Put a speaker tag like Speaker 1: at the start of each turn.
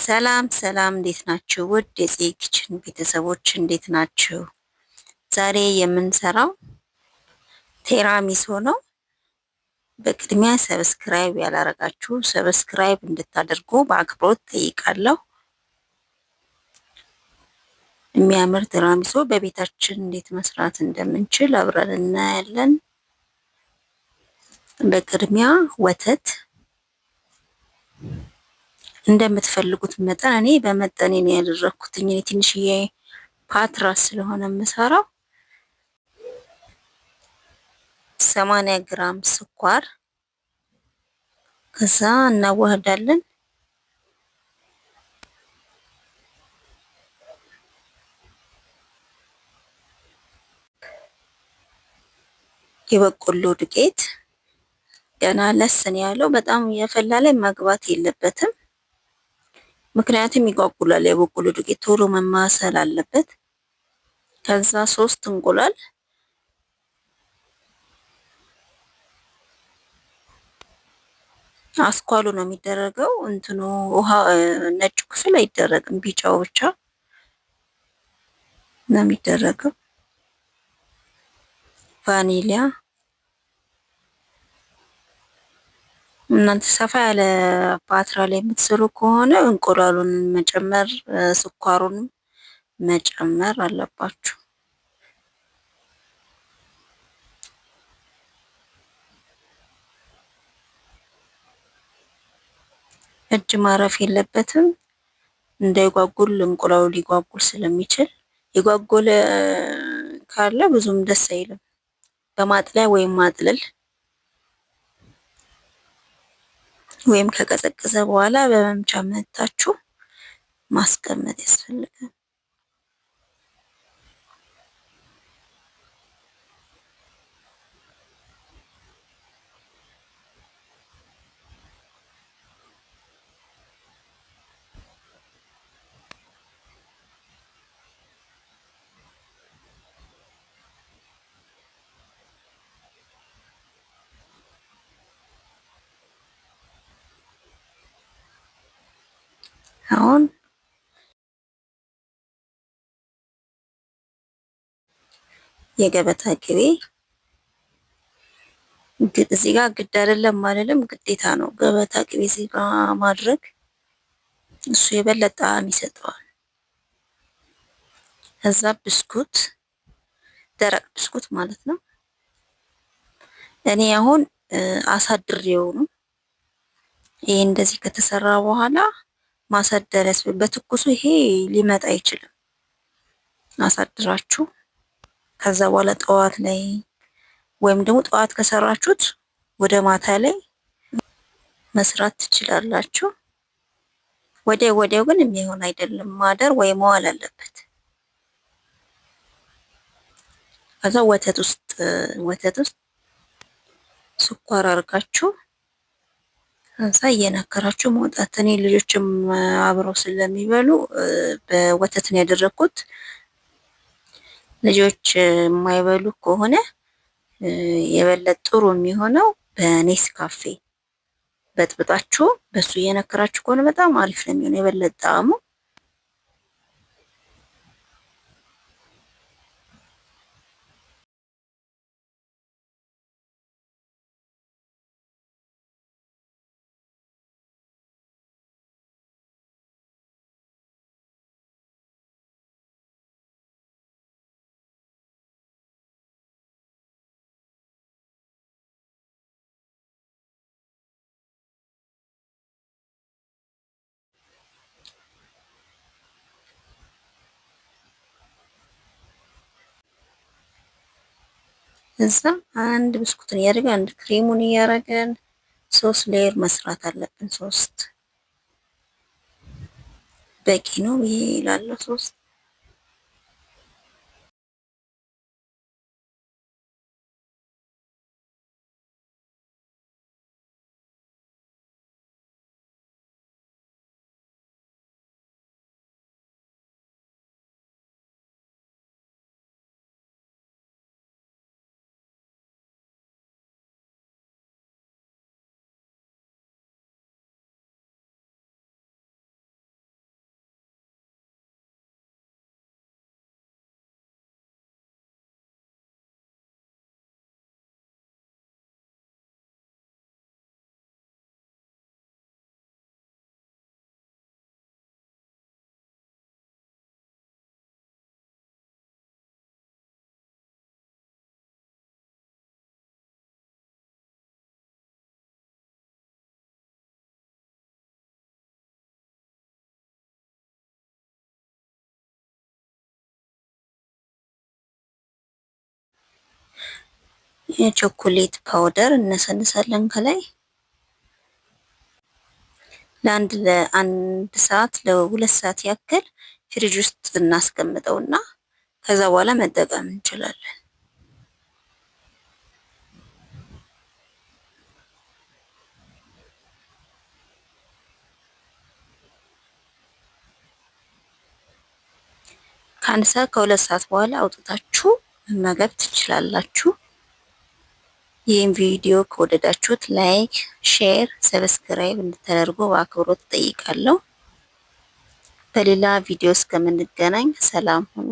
Speaker 1: ሰላም ሰላም፣ እንዴት ናችሁ? ውድ የጽጌ ኪችን ቤተሰቦች እንዴት ናችሁ? ዛሬ የምንሰራው ቴራሚሶ ነው። በቅድሚያ ሰብስክራይብ ያላረጋችሁ ሰብስክራይብ እንድታደርጉ በአክብሮት ጠይቃለሁ። የሚያምር ቴራሚሶ በቤታችን እንዴት መስራት እንደምንችል አብረን እናያለን። በቅድሚያ ወተት እንደምትፈልጉት መጠን፣ እኔ በመጠኔ ነው ያደረኩትኝ። እኔ ትንሽዬ ፓትራስ ስለሆነ የምሰራው 80 ግራም ስኳር ከዛ እናዋህዳለን። የበቆሎ ዱቄት ገና ለስን ያለው በጣም የፈላ ላይ መግባት የለበትም፣ ምክንያቱም ይጓጉላል። የበቆሎ ዱቄት ቶሎ መማሰል አለበት። ከዛ 3 እንቁላል አስኳሉ ነው የሚደረገው። እንትኑ ውሃ ነጩ ክፍል አይደረግም፣ ቢጫው ብቻ ነው የሚደረገው። ቫኒሊያ እናንተ ሰፋ ያለ ፓትራ ላይ የምትሰሩ ከሆነ እንቁላሉን መጨመር ስኳሩን መጨመር አለባችሁ። እጅ ማረፍ የለበትም እንዳይጓጉል፣ እንቁላሉ ሊጓጉል ስለሚችል። የጓጎለ ካለ ብዙም ደስ አይልም። በማጥለያ ወይም ማጥለል ወይም ከቀዘቀዘ በኋላ በመምቻ መታችሁ ማስቀመጥ ያስፈልጋል። አሁን የገበታ ቅቤ እዚህ ጋር ግድ አይደለም አልልም፣ ግዴታ ነው ገበታ ቅቤ እዚህ ጋር ማድረግ። እሱ የበለጠ ጣዕም ይሰጠዋል። ከዛ ብስኩት፣ ደረቅ ብስኩት ማለት ነው። እኔ አሁን አሳድሬው ነው። ይሄ እንደዚህ ከተሰራ በኋላ ማሳደር በትኩሱ ይሄ ሊመጣ አይችልም። አሳድራችሁ ከዛ በኋላ ጠዋት ላይ ወይም ደግሞ ጠዋት ከሰራችሁት ወደ ማታ ላይ መስራት ትችላላችሁ። ወዲያው ግን የሚሆን አይደለም፣ ማደር ወይ መዋል አለበት። ከዛ ወተት ውስጥ ስኳር አርጋችሁ ከዛ እየነከራችሁ መውጣት። እኔ ልጆችም አብረው ስለሚበሉ በወተት ነው ያደረኩት። ልጆች የማይበሉ ከሆነ የበለጠ ጥሩ የሚሆነው በኔስ ካፌ በጥብጣችሁ በሱ እየነከራችሁ ከሆነ በጣም አሪፍ ነው የሚሆነው የበለጠ ጣዕሙ። እዛ አንድ ብስኩትን እያደረገን አንድ ክሬሙን እያደረገን 3 ሌየር መስራት አለብን። 3 በቂ ነው ብዬ እላለሁ። 3 የቾኮሌት ፓውደር እነሰንሳለን ከላይ ለአንድ ሰዓት ለሁለት ሰዓት ያክል ፍሪጅ ውስጥ እናስቀምጠውና ከዛ በኋላ መጠቀም እንችላለን። ከአንድ ሰዓት ከሁለት ሰዓት በኋላ አውጥታችሁ መመገብ ትችላላችሁ። ይህን ቪዲዮ ከወደዳችሁት ላይክ፣ ሼር፣ ሰብስክራይብ እንድታደርጉ በአክብሮት እጠይቃለሁ። በሌላ ቪዲዮ እስከምንገናኝ ሰላም ሁኑ።